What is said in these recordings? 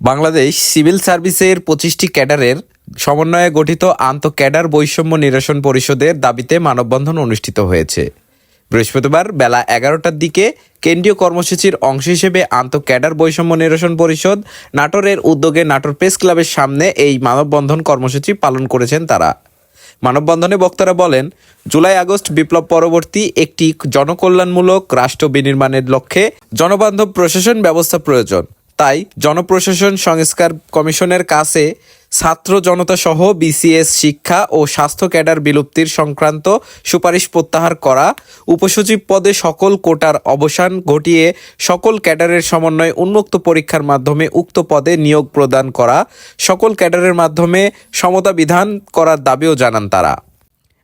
Bangladesh civil সার্ভিসের 25টি ক্যাডারের সমন্বয়ে গঠিত আন্তঃক্যাডার বৈষম্য নিরসন পরিষদের দাবিতে মানববন্ধন অনুষ্ঠিত হয়েছে। বৃহস্পতিবার বেলা 11টার দিকে কেন্দ্রীয় কর্মসূচির অংশ হিসেবে আন্তঃক্যাডার বৈষম্য নিরসন পরিষদ নাটোরের উদ্যোগে নাটোর প্রেস ক্লাবের সামনে এই মানববন্ধন কর্মসূচি পালন করেছেন তারা। মানববন্ধনে বক্তারা বলেন, জুলাই আগস্ট বিপ্লব পরবর্তী একটি জনকল্যাণমূলক রাষ্ট্র বিনির্মাণের লক্ষ্যে জনবান্ধব প্রশাসন ব্যবস্থা প্রয়োজন। তাই জনপ্রশাসন সংস্কার কমিশনের কাছে ছাত্র জনতা সহ বিসিএস শিক্ষা ও স্বাস্থ্য ক্যাডার বিলুপ্তির সংক্রান্ত সুপারিশ প্রত্যাহার করা, উপসচিব পদে সকল কোটার অবসান ঘটিয়ে সকল ক্যাডারের সমন্বয়ে উন্মুক্ত পরীক্ষার মাধ্যমে উক্ত পদে নিয়োগ প্রদান করা, সকল ক্যাডারের মাধ্যমে সমতা বিধান করার দাবিও জানান তারা।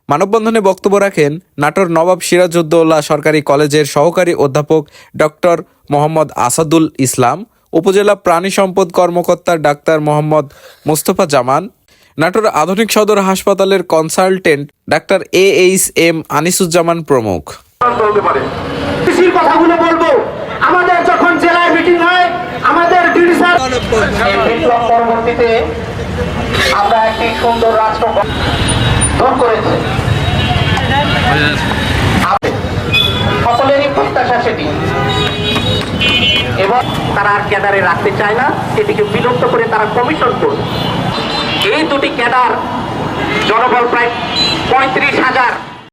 মানববন্ধনে বক্তব্য রাখেন নাটোর নবাব সিরাজউদ্দৌলা সরকারি কলেজের সহকারী অধ্যাপক ডক্টর মোহাম্মদ আসাদুল ইসলাম, উপজেলা প্রাণী সম্পদ কর্মকর্তা ডাক্তার মোহাম্মদ মোস্তফা জামান, নাটোর আধুনিক সদর হাসপাতালের কনসালটেন্ট ডাক্তার AHM আনিসুজ্জামান প্রমুখ। কথাগুলো বলবো, আমাদের যখন জেলায় মিটিং হয়, আমাদের পরবর্তীতে আমরা একটি সুন্দর রাষ্ট্র গঠন করেছি। সকলেরই প্রত্যাশা সেটি, এবং তারা আর ক্যাডারে রাখতে চায় না, এটিকে বিলুপ্ত করে তারা কমিশন করবে। এই দুটি ক্যাডার জনবল প্রায় 35,000।